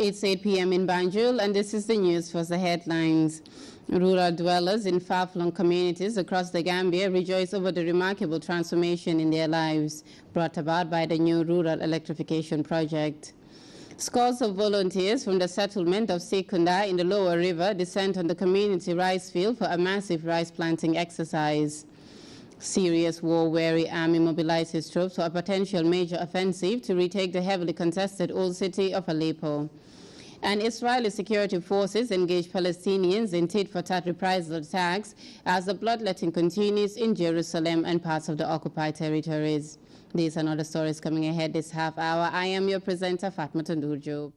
It's 8 p.m. in Banjul, and this is the news for the headlines. Rural dwellers in far-flung communities across the Gambia rejoice over the remarkable transformation in their lives brought about by the new rural electrification project. Scores of volunteers from the settlement of Sekunda in the Lower River descend on the community rice field for a massive rice planting exercise. Serious war-weary army mobilizes troops for a potential major offensive to retake the heavily contested old city of Aleppo. And Israeli security forces engage Palestinians in tit-for-tat reprisal attacks as the bloodletting continues in Jerusalem and parts of the occupied territories. These and other stories coming ahead this half hour. I am your presenter, Fatma Tandurjo.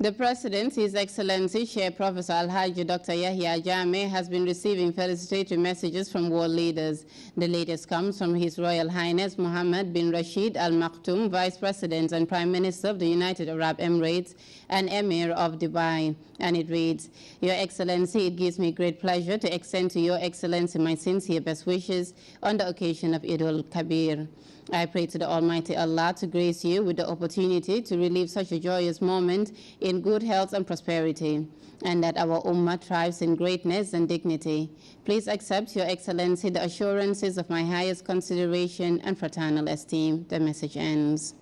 The President, His Excellency Chair Professor Alhaji Dr. Yahya Jammeh, has been receiving felicitatory messages from world leaders. The latest comes from His Royal Highness Mohammed bin Rashid Al Maktoum, Vice President and Prime Minister of the United Arab Emirates and Emir of Dubai. And it reads, Your Excellency, it gives me great pleasure to extend to Your Excellency my sincere best wishes on the occasion of Eid al-Kabir. I pray to the Almighty Allah to grace you with the opportunity to relive such a joyous moment in good health and prosperity, and that our Ummah thrives in greatness and dignity. Please accept, Your Excellency, the assurances of my highest consideration and fraternal esteem. The message ends.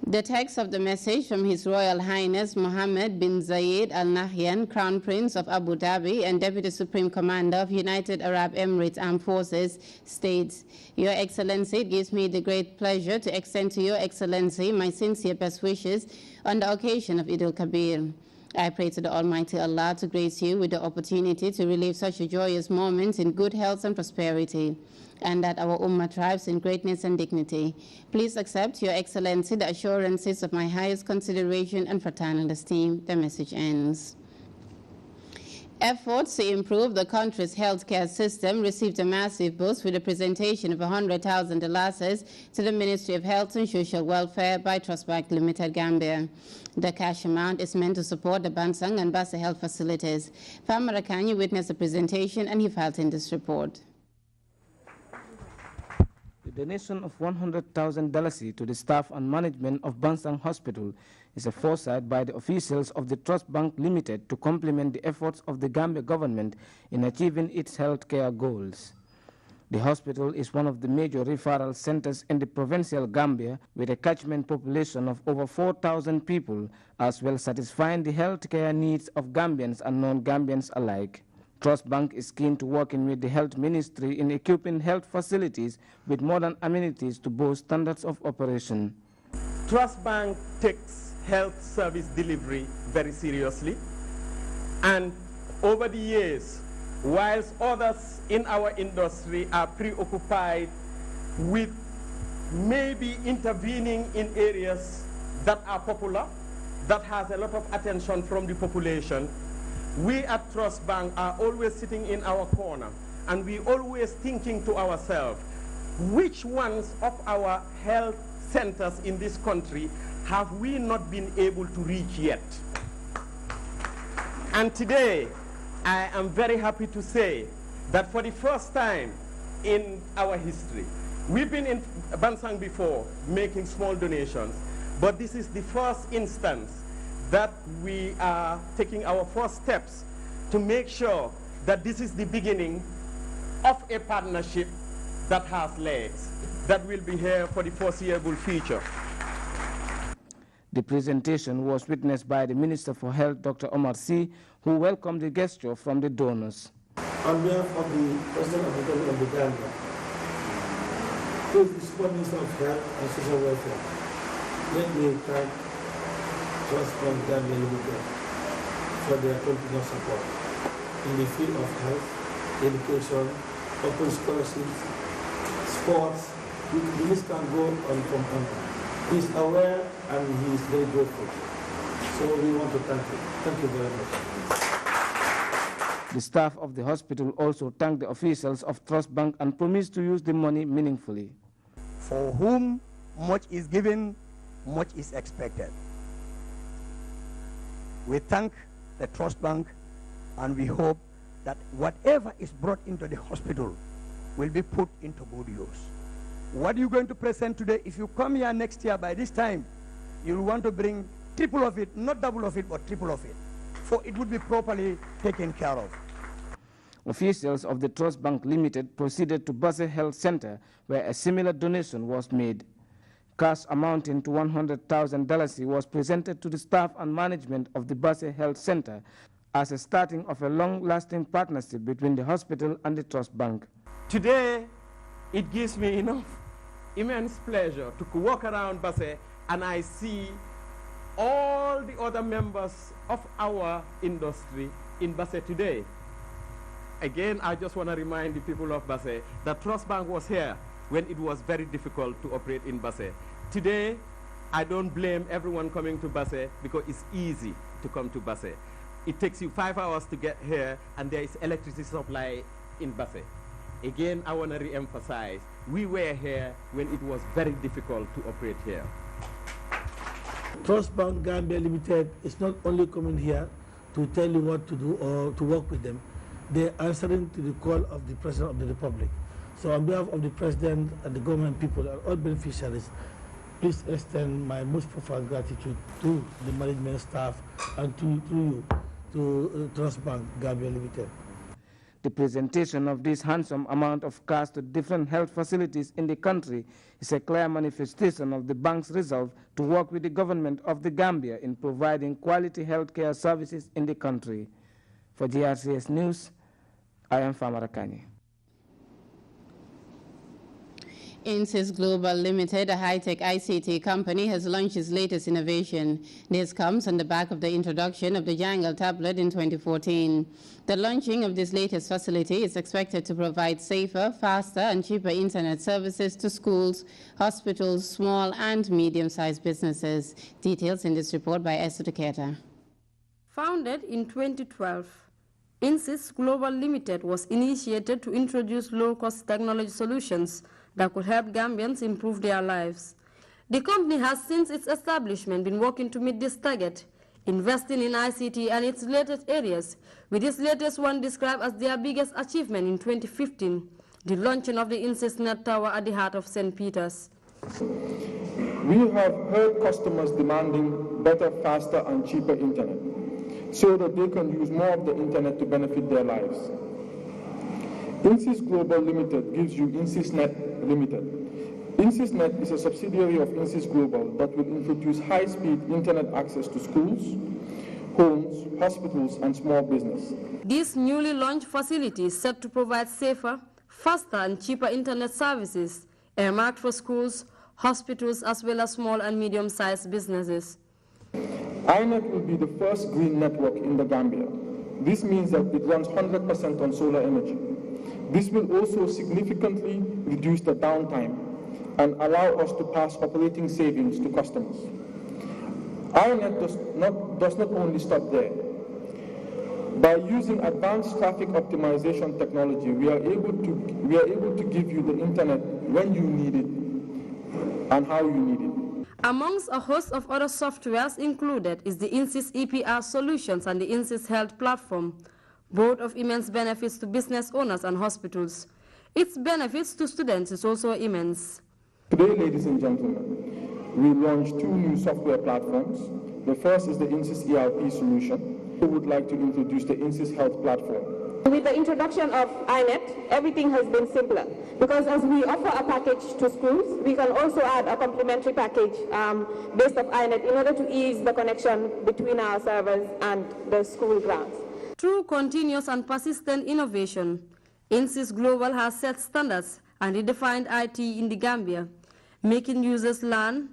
The text of the message from His Royal Highness Mohammed bin Zayed Al Nahyan, Crown Prince of Abu Dhabi and Deputy Supreme Commander of United Arab Emirates Armed Forces states, Your Excellency, it gives me the great pleasure to extend to Your Excellency my sincere best wishes on the occasion of Eid al-Kabir. I pray to the Almighty Allah to grace you with the opportunity to relive such a joyous moment in good health and prosperity, and that our Ummah thrives in greatness and dignity. Please accept, Your Excellency, the assurances of my highest consideration and fraternal esteem. The message ends. Efforts to improve the country's healthcare system received a massive boost with the presentation of $100,000 to the Ministry of Health and Social Welfare by Trust Bank Limited Gambia. The cash amount is meant to support the Bansang and Bassa health facilities. Farmer Akanyi witnessed the presentation and he filed in this report. The donation of $100,000 to the staff and management of Bansang Hospital is a foresight by the officials of the Trust Bank Limited to complement the efforts of the Gambia government in achieving its healthcare goals. The hospital is one of the major referral centers in the provincial Gambia with a catchment population of over 4,000 people, as well satisfying the healthcare needs of Gambians and non-Gambians alike. Trust Bank is keen to working with the Health Ministry in equipping health facilities with modern amenities to boost standards of operation. Trust Bank takes health service delivery very seriously, and over the years, whilst others in our industry are preoccupied with maybe intervening in areas that are popular, that has a lot of attention from the population, we at Trust Bank are always sitting in our corner, and we always thinking to ourselves, which ones of our health centers in this country have we not been able to reach yet? And today, I am very happy to say that for the first time in our history, we've been in Bansang before making small donations, but this is the first instance that we are taking our first steps to make sure that this is the beginning of a partnership that has legs, that will be here for the foreseeable future. The presentation was witnessed by the Minister for Health, Dr. Omar Sy, who welcomed the gesture from the donors. On behalf of the President of the Government of the Gambia, who is the Super Minister of Health and Social Welfare, let me thank Trust Bank Gambia Limited for their continuous support in the field of health, education, open scholarships, sports. The list can go on from on. He is aware and he is very grateful. So we want to thank you. Thank you very much. The staff of the hospital also thanked the officials of Trust Bank and promised to use the money meaningfully. For whom much is given, much is expected. We thank the Trust Bank and we hope that whatever is brought into the hospital will be put into good use. What are you going to present today? If you come here next year, by this time, you'll want to bring triple of it, not double of it, but triple of it, for it would be properly taken care of. Officials of the Trust Bank Limited proceeded to Basse Health Center, where a similar donation was made. Cash amounting to $100,000 was presented to the staff and management of the Basse Health Center as a starting of a long-lasting partnership between the hospital and the Trust Bank. Today, it gives me immense pleasure to walk around Basse and I see all the other members of our industry in Basse today. Again, I just want to remind the people of Basse that Trust Bank was here when it was very difficult to operate in Basse. Today, I don't blame everyone coming to Basse because it's easy to come to Basse. It takes you 5 hours to get here and there is electricity supply in Basse. Again, I want to re-emphasize, we were here when it was very difficult to operate here. Trust Bank Gambia Limited is not only coming here to tell you what to do or to work with them, they're answering to the call of the President of the Republic. So on behalf of the President and the government people and all beneficiaries, please extend my most profound gratitude to the management staff and to you, to Trust Bank Gambia Limited. The presentation of this handsome amount of cash to different health facilities in the country is a clear manifestation of the bank's resolve to work with the government of the Gambia in providing quality healthcare services in the country. For GRCS News, I am Famarakani. Insys Global Limited, a high-tech ICT company, has launched its latest innovation. This comes on the back of the introduction of the Jangle tablet in 2014. The launching of this latest facility is expected to provide safer, faster, and cheaper internet services to schools, hospitals, small and medium-sized businesses. Details in this report by Esther Tuketa. Founded in 2012, Insys Global Limited was initiated to introduce low-cost technology solutions that could help Gambians improve their lives. The company has since its establishment been working to meet this target, investing in ICT and its related areas, with its latest one described as their biggest achievement in 2015, the launching of the Insys Net Tower at the heart of St. Peter's. We have heard customers demanding better, faster, and cheaper internet, so that they can use more of the internet to benefit their lives. Insys Global Limited gives you InsysNet Limited. InsysNet is a subsidiary of Insys Global that will introduce high-speed internet access to schools, homes, hospitals, and small business. This newly launched facility is set to provide safer, faster, and cheaper internet services, earmarked for schools, hospitals, as well as small and medium-sized businesses. iNet will be the first green network in the Gambia. This means that it runs 100% on solar energy. This will also significantly reduce the downtime and allow us to pass operating savings to customers. iNet does not only stop there. By using advanced traffic optimization technology, we are able to give you the internet when you need it and how you need it. Amongst a host of other softwares included is the Insys EPR Solutions and the Insys Health Platform, both of immense benefits to business owners and hospitals. Its benefits to students is also immense. Today, ladies and gentlemen, we launched two new software platforms. The first is the Insys ERP solution. We would like to introduce the Insys Health Platform. With the introduction of iNet, everything has been simpler, because as we offer a package to schools, we can also add a complementary package based on iNet in order to ease the connection between our servers and the school grounds. Through continuous and persistent innovation, Insys Global has set standards and redefined IT in the Gambia, making users learn,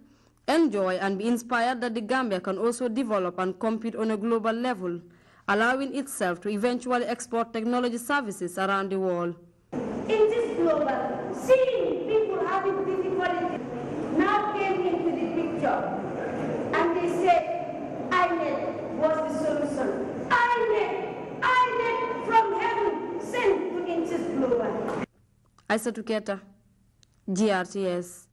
enjoy, and be inspired that the Gambia can also develop and compete on a global level, allowing itself to eventually export technology services around the world. Insys Global, seeing people having difficulty, now came into the picture, and they said iNet was the solution. iNet from heaven sent to Insys Global. Aisa Tuketa, GRTS.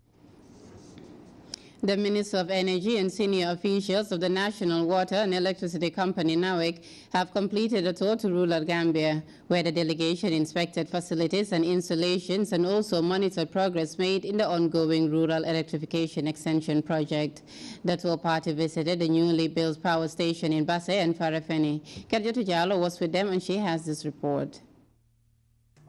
The Minister of Energy and senior officials of the National Water and Electricity Company, NAWEC, have completed a tour to rural Gambia, where the delegation inspected facilities and installations and also monitored progress made in the ongoing rural electrification extension project. The tour party visited the newly built power station in Basse and Farafeni. Karjatu Jallo was with them and she has this report.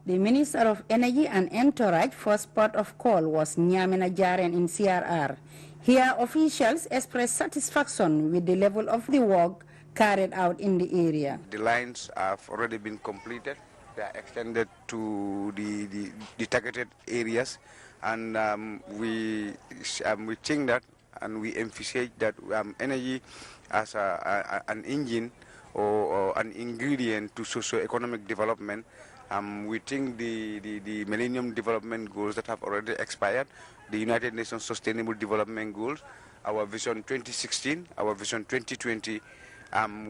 The Minister of Energy and Entourage first port of call was Nyamena Jaren in CRR. Here, officials expressed satisfaction with the level of the work carried out in the area. The lines have already been completed. They are extended to the targeted areas, and we think that and we emphasize that energy as an engine or an ingredient to socio-economic development. We think the Millennium Development Goals that have already expired, the United Nations Sustainable Development Goals, our Vision 2016, our Vision 2020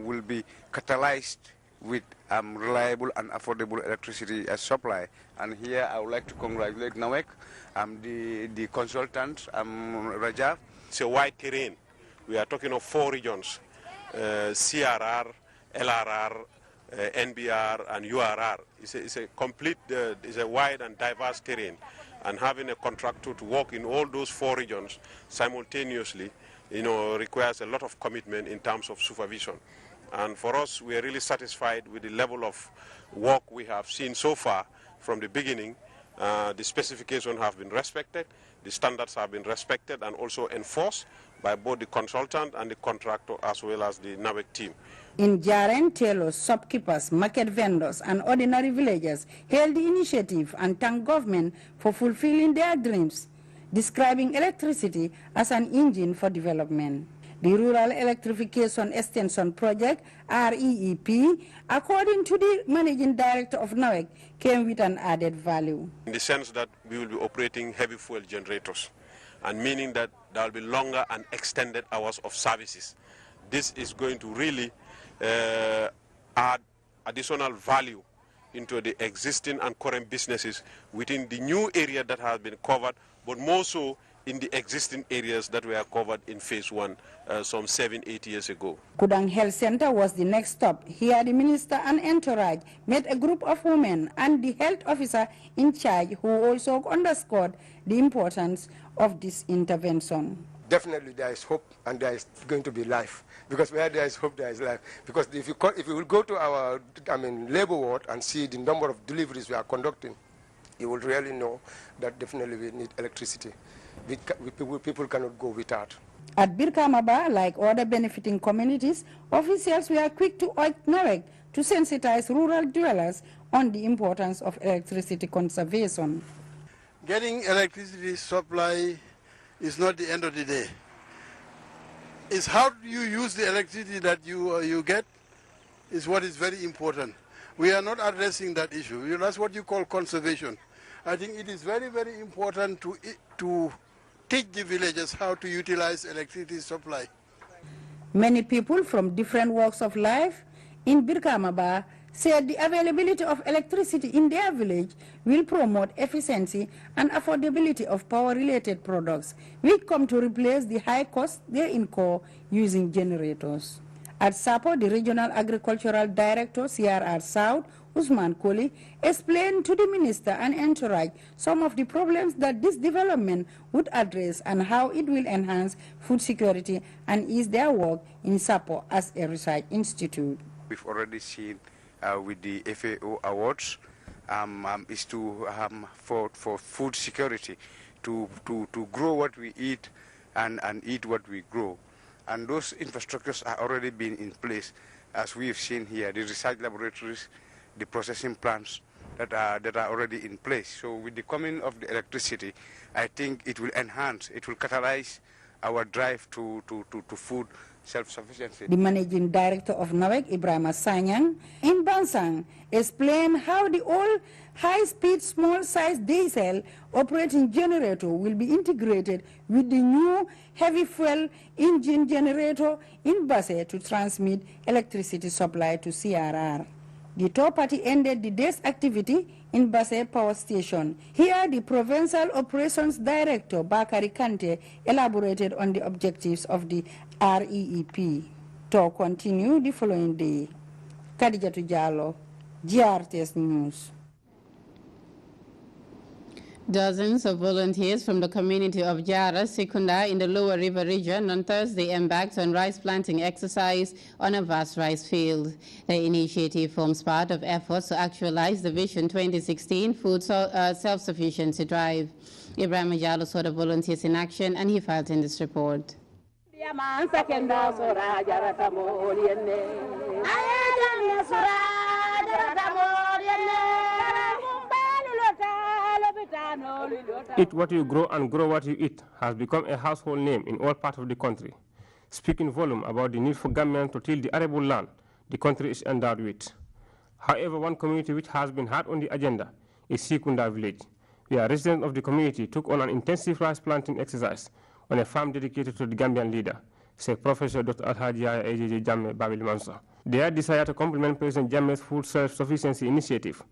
will be catalyzed with reliable and affordable electricity supply. And here I would like to congratulate NAWEC, the consultant, Rajab. It's a wide terrain. We are talking of 4 regions, CRR, LRR, NBR and URR. It's a complete, it's a wide and diverse terrain, and having a contractor to work in all those 4 regions simultaneously, requires a lot of commitment in terms of supervision. And for us, we are really satisfied with the level of work we have seen so far from the beginning. The specifications have been respected, the standards have been respected and also enforced by both the consultant and the contractor as well as the NAWEC team. In Jaren, tailors, shopkeepers, market vendors, and ordinary villagers hailed the initiative and thanked government for fulfilling their dreams, describing electricity as an engine for development. The Rural Electrification Extension Project, REEP, according to the Managing Director of NAWEC, came with an added value. In the sense that we will be operating heavy fuel generators, and meaning that there will be longer and extended hours of services. This is going to really add additional value into the existing and current businesses within the new area that has been covered, but more so in the existing areas that were covered in phase 1 some 7-8 years ago. Kudang Health Center was the next stop. Here the minister and entourage met a group of women and the health officer in charge, who also underscored the importance of this intervention. Definitely there is hope and there is going to be life, because where there is hope there is life. Because if you will go to our labor ward and see the number of deliveries we are conducting, you will really know that definitely we need electricity. People cannot go without. At Birkamaba, like other benefiting communities, officials were quick to urge NAWEC to sensitize rural dwellers on the importance of electricity conservation. Getting electricity supply is not the end of the day. It's how you use the electricity that you get is what is very important. We are not addressing that issue. That's what you call conservation. I think it is very, very important to teach the villagers how to utilize electricity supply. Many people from different walks of life in Birkamaba said the availability of electricity in their village will promote efficiency and affordability of power-related products, which come to replace the high cost they incur using generators. At Sapo, the Regional Agricultural Director, CRR South, Usman Koli, explained to the minister and entourage some of the problems that this development would address and how it will enhance food security and ease their work in Sapo as a research institute. We've already seen with the FAO awards is to for food security, to grow what we eat and eat what we grow. And those infrastructures are already been in place, as we've seen here, the research laboratories, the processing plants that are already in place. So with the coming of the electricity, I think it will enhance, it will catalyze our drive to food self-sufficiency. The Managing Director of NAWEC, Ibrahim Sanyang, in Bansang, explained how the old high-speed, small-sized diesel operating generator will be integrated with the new heavy fuel engine generator in Basse to transmit electricity supply to CRR. The tour party ended the day's activity in Basse Power Station. Here, the Provincial Operations Director, Bakari Kante, elaborated on the objectives of the REEP. Tour continued the following day. Khadijatu Jallow, GRTS News. Dozens of volunteers from the community of Jara, Sekunda in the Lower River region on Thursday embarked on rice planting exercise on a vast rice field. The initiative forms part of efforts to actualize the Vision 2016 food self-sufficiency drive. Ibrahim Jallow saw the volunteers in action and he filed in this report. Eat what you grow and grow what you eat has become a household name in all parts of the country, speaking volume about the need for government to till the arable land the country is endowed with. However, one community which has been hard on the agenda is Sekunda village, where residents of the community took on an intensive rice planting exercise on a farm dedicated to the Gambian leader, said Professor Dr. Alhaji AJJ Jammeh Babili Mansa. Their desire to complement President Jammeh's food self-sufficiency initiative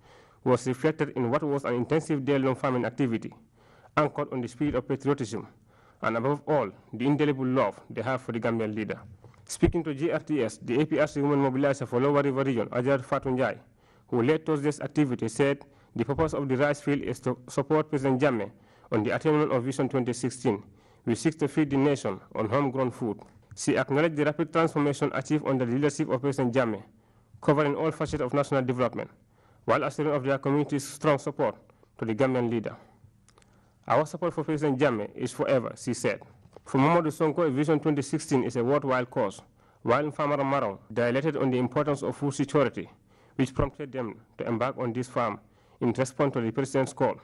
was reflected in what was an intensive day-long farming activity, anchored on the spirit of patriotism, and above all, the indelible love they have for the Gambian leader. Speaking to GRTS, the APRC women mobilizer for Lower River Region, Ajad Fatunjai, who led Thursday's activity, said the purpose of the rice field is to support President Jammeh on the attainment of Vision 2016, which seeks to feed the nation on homegrown food. She acknowledged the rapid transformation achieved under the leadership of President Jammeh, covering all facets of national development, while assuring of their community's strong support to the Gambian leader. Our support for President Jammeh is forever, she said. For Mamadou Sonko, Vision 2016 is a worthwhile cause, while Famara Marong dilated on the importance of food security, which prompted them to embark on this farm in response to the President's call.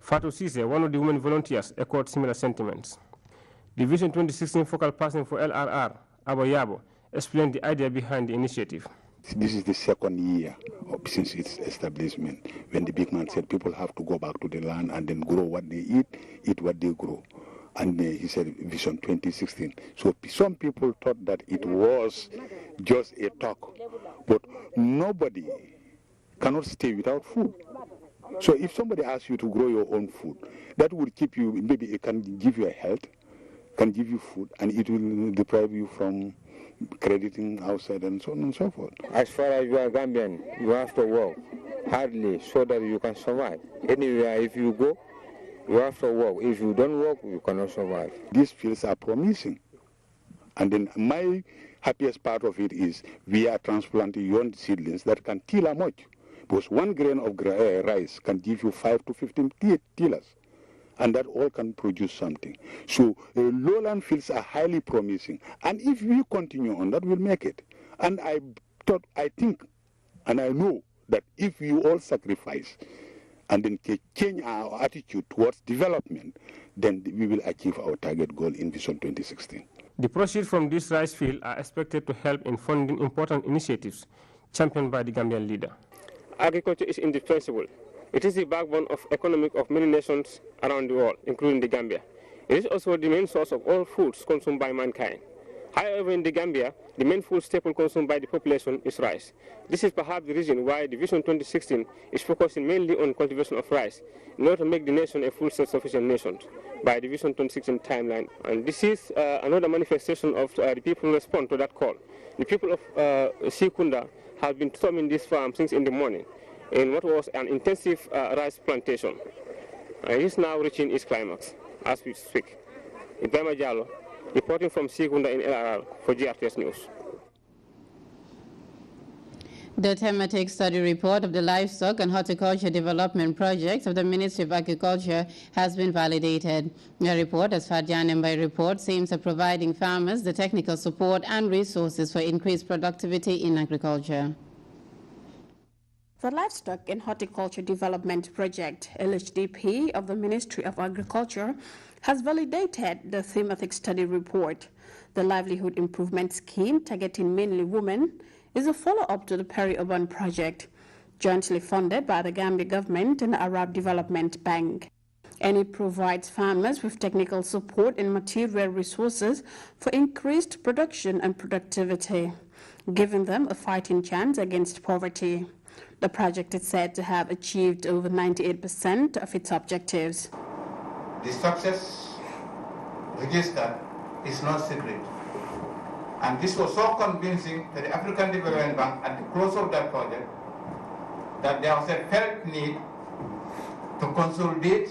Fatou Cisse, one of the women volunteers, echoed similar sentiments. The Vision 2016 focal person for LRR, Abo Yabo, explained the idea behind the initiative. This is the second year since its establishment, when the big man said people have to go back to the land and then grow what they eat what they grow. And he said Vision 2016. So some people thought that it was just a talk, but nobody cannot stay without food. So if somebody asks you to grow your own food, that will keep you, maybe it can give you a health, can give you food, and it will deprive you from crediting outside and so on and so forth. As far as you are Gambian, you have to work hardly so that you can survive. Anywhere, if you go, you have to work. If you don't work, you cannot survive. These fields are promising. And then my happiest part of it is we are transplanting young seedlings that can till much. Because 1 grain of rice can give you 5 to 15 tillers. And that all can produce something. So lowland fields are highly promising. And if we continue on, that will make it. And I think, and I know that if we all sacrifice and then change our attitude towards development, then we will achieve our target goal in Vision 2016. The proceeds from this rice field are expected to help in funding important initiatives championed by the Gambian leader. Agriculture is indispensable. It is the backbone of economy of many nations around the world, including the Gambia. It is also the main source of all foods consumed by mankind. However, in the Gambia, the main food staple consumed by the population is rice. This is perhaps the reason why the Vision 2016 is focusing mainly on cultivation of rice in order to make the nation a full self-sufficient nation by the Vision 2016 timeline. And this is another manifestation of the people's response to that call. The people of Sekunda have been storming this farm since in the morning in what was an intensive rice plantation. It is now reaching its climax as we speak. Ibrahim Jallow, reporting from Sekunda in LRR for GRTS News. The thematic study report of the Livestock and Horticulture Development Project of the Ministry of Agriculture has been validated. The report, as Fadjanembai reports, aims at providing farmers the technical support and resources for increased productivity in agriculture. The Livestock and Horticulture Development Project, LHDP, of the Ministry of Agriculture has validated the thematic study report. The Livelihood Improvement Scheme, targeting mainly women, is a follow-up to the Peri-Urban Project, jointly funded by the Gambia government and the Arab Development Bank. And it provides farmers with technical support and material resources for increased production and productivity, giving them a fighting chance against poverty. The project is said to have achieved over 98% of its objectives. The success registered is not secret. And this was so convincing to the African Development Bank at the close of that project that there was a felt need to consolidate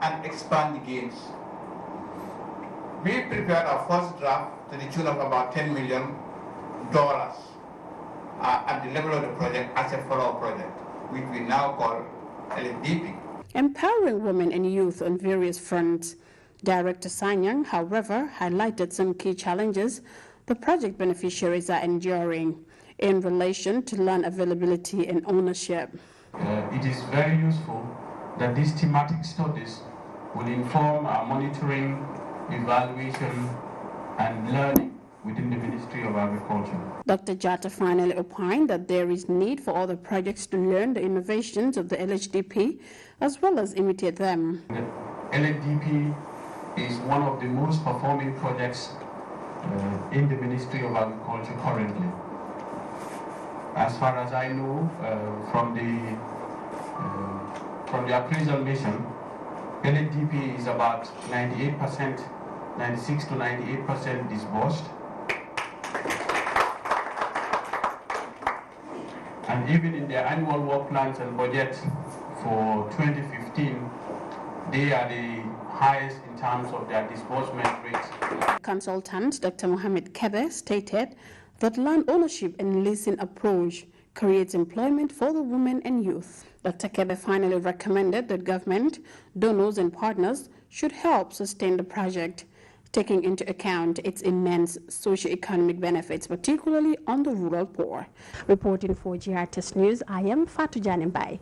and expand the gains. We prepared our first draft to the tune of about $10 million at the level of the project as a follow-up project, which we now call LDP. Empowering women and youth on various fronts. Director Sanyang, however, highlighted some key challenges the project beneficiaries are enduring in relation to land availability and ownership. It is very useful that these thematic studies will inform our monitoring, evaluation, and learning within the Ministry of Agriculture. Dr. Jata finally opined that there is need for other projects to learn the innovations of the LHDP as well as imitate them. The LHDP is one of the most performing projects in the Ministry of Agriculture currently. As far as I know, from the appraisal mission, LHDP is about 98%, 96 to 98% disbursed. And even in their annual work plans and budget for 2015, they are the highest in terms of their disbursement rates. Consultant Dr. Mohamed Kebe stated that land ownership and leasing approach creates employment for the women and youth. Dr. Kebe finally recommended that government, donors and partners should help sustain the project, taking into account its immense socio-economic benefits, particularly on the rural poor. Reporting for GRTS News, I am Fatou Janembai.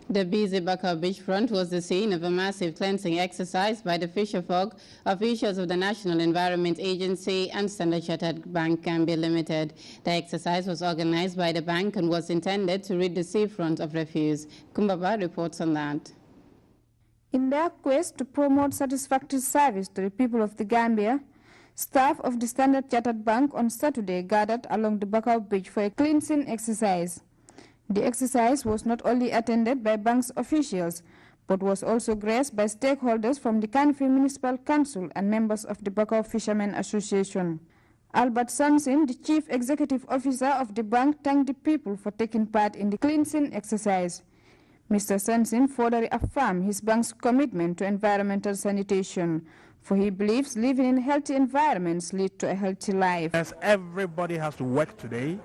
The busy Bakau beachfront was the scene of a massive cleansing exercise by the fisherfolk, officials of the National Environment Agency and Standard Chartered Bank Gambia Limited. The exercise was organized by the bank and was intended to rid the seafront of refuse. Kumbaba reports on that. In their quest to promote satisfactory service to the people of the Gambia, staff of the Standard Chartered Bank on Saturday gathered along the Bakau beach for a cleansing exercise. The exercise was not only attended by bank's officials, but was also graced by stakeholders from the Kanifing Municipal Council and members of the Bakau Fishermen Association. Albert Sansin, the Chief Executive Officer of the bank, thanked the people for taking part in the cleansing exercise. Mr. Sansin further affirmed his bank's commitment to environmental sanitation, for he believes living in healthy environments leads to a healthy life. As everybody has to work today,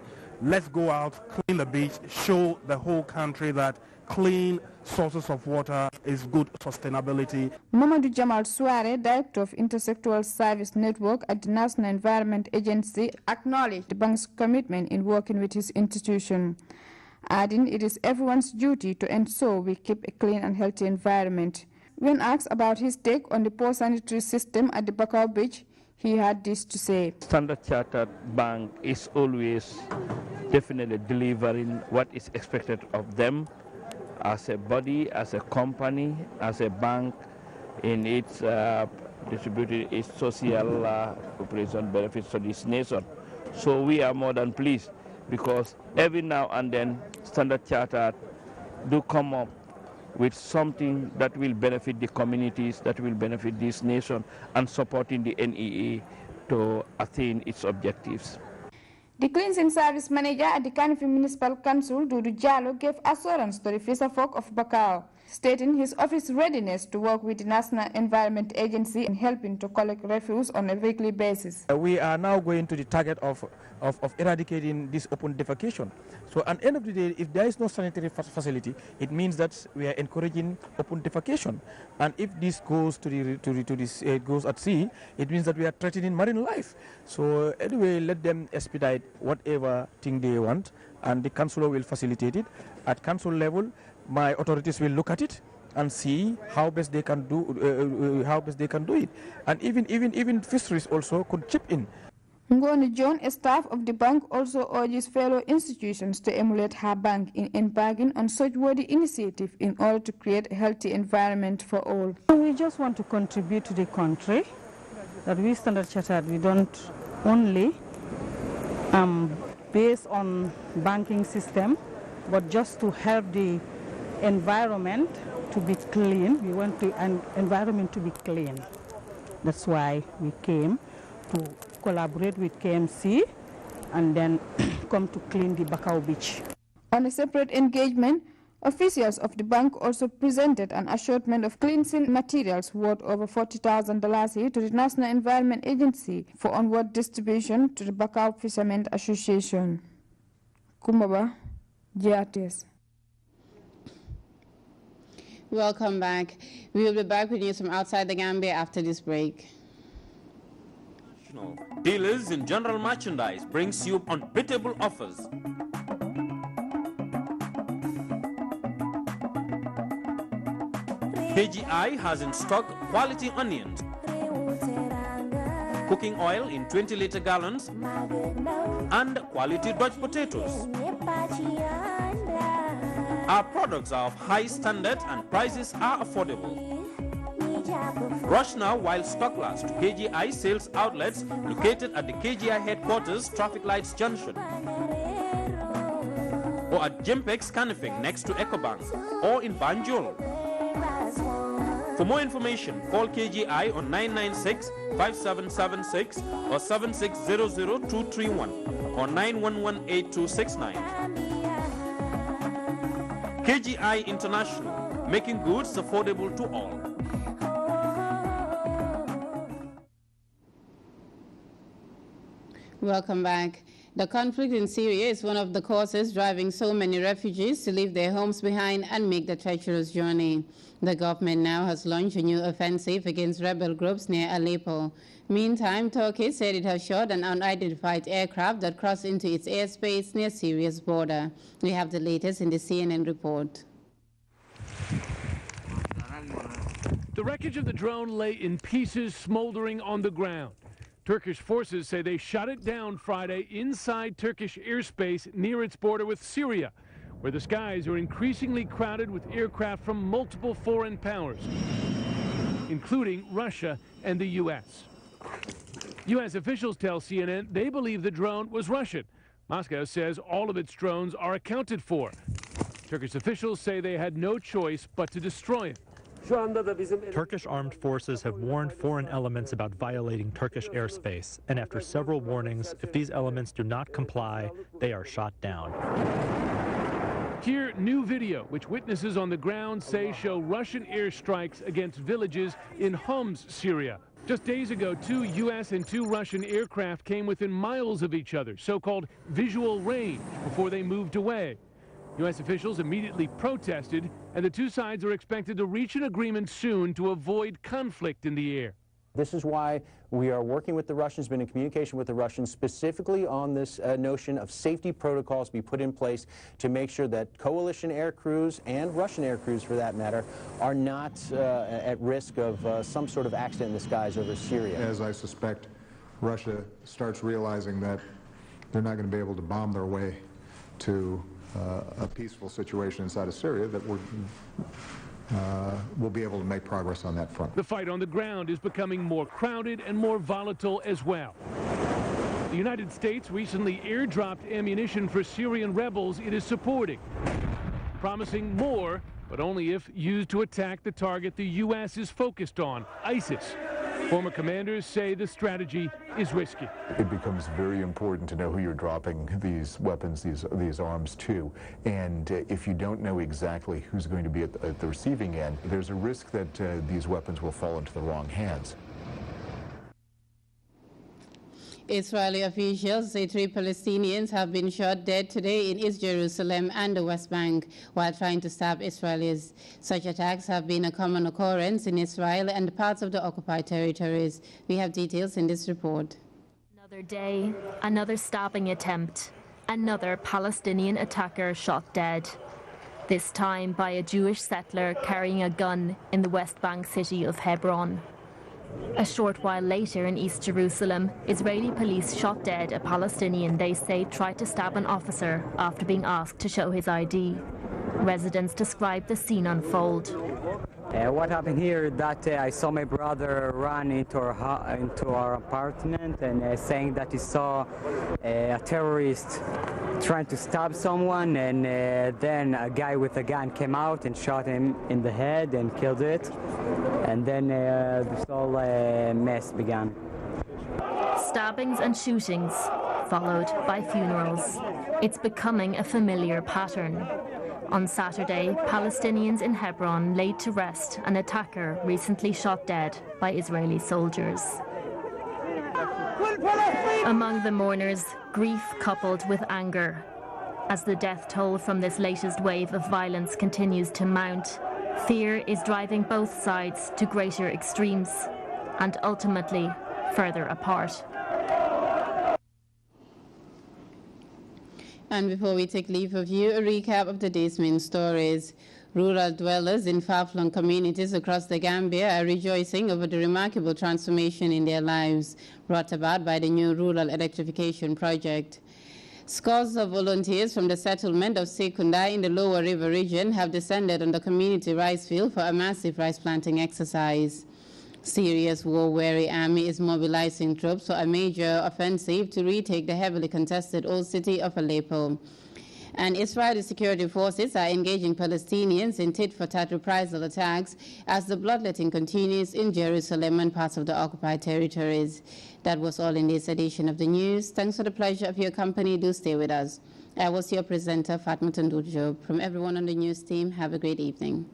let's go out, clean the beach, show the whole country that clean sources of water is good sustainability. Mamadou Jamal Suare, Director of Intersectoral Service Network at the National Environment Agency, acknowledged the bank's commitment in working with his institution, adding it is everyone's duty to ensure we keep a clean and healthy environment. When asked about his take on the poor sanitary system at the Bakau Beach, he had this to say. Standard Chartered Bank is always definitely delivering what is expected of them as a body, as a company, as a bank in its distributing its social operation benefits to this nation. So we are more than pleased because every now and then Standard Chartered do come up with something that will benefit the communities, that will benefit this nation, and supporting the NEA to attain its objectives. The cleansing service manager at the Kanifing Municipal Council, Dudu Jallo, gave assurance to the fisherfolk of Bakau, stating his office's readiness to work with the National Environment Agency in helping to collect refuse on a weekly basis. We are now going to the target of eradicating this open defecation. So at the end of the day, if there is no sanitary facility, it means that we are encouraging open defecation. And if this goes goes at sea, it means that we are threatening marine life. So anyway, let them expedite whatever thing they want, and the councillor will facilitate it. At council level, my authorities will look at it and see how best they can do it. And even fisheries also could chip in. Ngoni John, a staff of the bank, also urges fellow institutions to emulate her bank in embarking on such worthy initiative in order to create a healthy environment for all. We just want to contribute to the country, that we Standard Chartered, we don't only based on banking system, but just to help the environment to be clean. We want an environment to be clean. That's why we came to collaborate with KMC and then come to clean the Bakau Beach. On a separate engagement, officials of the bank also presented an assortment of cleansing materials worth over $40,000 to the National Environment Agency for onward distribution to the Bakau Fishermen Association. Kumaba, Grts. Welcome back. We will be back with news from outside the Gambia after this break. Dealers in general merchandise brings you unbeatable offers. KGI has in stock quality onions, cooking oil in 20-liter gallons, and quality Dutch potatoes. Our products are of high standard and prices are affordable. Rush now while stock lasts to KGI sales outlets located at the KGI headquarters, Traffic Lights Junction, or at Jimpex Canifing next to EcoBank, or in Banjul. For more information, call KGI on 996-5776 or 7600-231 or 911-8269. KGI International, making goods affordable to all. Welcome back. The conflict in Syria is one of the causes driving so many refugees to leave their homes behind and make the treacherous journey. The government now has launched a new offensive against rebel groups near Aleppo. Meantime, Turkey said it has shot an unidentified aircraft that crossed into its airspace near Syria's border. We have the latest in the CNN report. The wreckage of the drone lay in pieces, smoldering on the ground. Turkish forces say they shot it down Friday inside Turkish airspace near its border with Syria, where the skies are increasingly crowded with aircraft from multiple foreign powers, including Russia and the U.S. U.S. officials tell CNN they believe the drone was Russian. Moscow says all of its drones are accounted for. Turkish officials say they had no choice but to destroy it. Turkish armed forces have warned foreign elements about violating Turkish airspace, and after several warnings, if these elements do not comply, they are shot down. Here, new video, which witnesses on the ground say show Russian airstrikes against villages in Homs, Syria. Just days ago, 2 U.S. and 2 Russian aircraft came within miles of each other, so-called visual range, before they moved away. U.S. officials immediately protested, and the two sides are expected to reach an agreement soon to avoid conflict in the air. This is why we are working with the Russians, been in communication with the Russians, specifically on this notion of safety protocols be put in place to make sure that coalition air crews and Russian air crews, for that matter, are not at risk of some sort of accident in the skies over Syria. As I suspect, Russia starts realizing that they're not going to be able to bomb their way to a peaceful situation inside of Syria, that we'll be able to make progress on that front. The fight on the ground is becoming more crowded and more volatile as well. The United States recently airdropped ammunition for Syrian rebels it is supporting, promising more, but only if used to attack the target the U.S. is focused on, ISIS. Former commanders say the strategy is risky. It becomes very important to know who you're dropping these weapons, these arms to. And if you don't know exactly who's going to be at the receiving end, there's a risk that these weapons will fall into the wrong hands. Israeli officials say 3 Palestinians have been shot dead today in East Jerusalem and the West Bank while trying to stop Israelis. Such attacks have been a common occurrence in Israel and parts of the occupied territories. We have details in this report. Another day, another stabbing attempt, another Palestinian attacker shot dead. This time by a Jewish settler carrying a gun in the West Bank city of Hebron. A short while later in East Jerusalem, Israeli police shot dead a Palestinian they say tried to stab an officer after being asked to show his ID. Residents described the scene unfold. What happened here is that I saw my brother run into our apartment and saying that he saw a terrorist trying to stab someone, and then a guy with a gun came out and shot him in the head and killed it, and then this whole mess began. Stabbings and shootings, followed by funerals. It's becoming a familiar pattern. On Saturday, Palestinians in Hebron laid to rest an attacker recently shot dead by Israeli soldiers. Among the mourners, grief coupled with anger. As the death toll from this latest wave of violence continues to mount, fear is driving both sides to greater extremes and ultimately further apart. And before we take leave of you, a recap of the day's main stories. Rural dwellers in far-flung communities across the Gambia are rejoicing over the remarkable transformation in their lives brought about by the new rural electrification project. Scores of volunteers from the settlement of Sekunda in the Lower River region have descended on the community rice field for a massive rice planting exercise. Syria's war-weary army is mobilizing troops for a major offensive to retake the heavily contested old city of Aleppo. And Israeli security forces are engaging Palestinians in tit-for-tat reprisal attacks as the bloodletting continues in Jerusalem and parts of the occupied territories. That was all in this edition of the news. Thanks for the pleasure of your company. Do stay with us. I was your presenter, Fatma Tandujo. From everyone on the news team, have a great evening.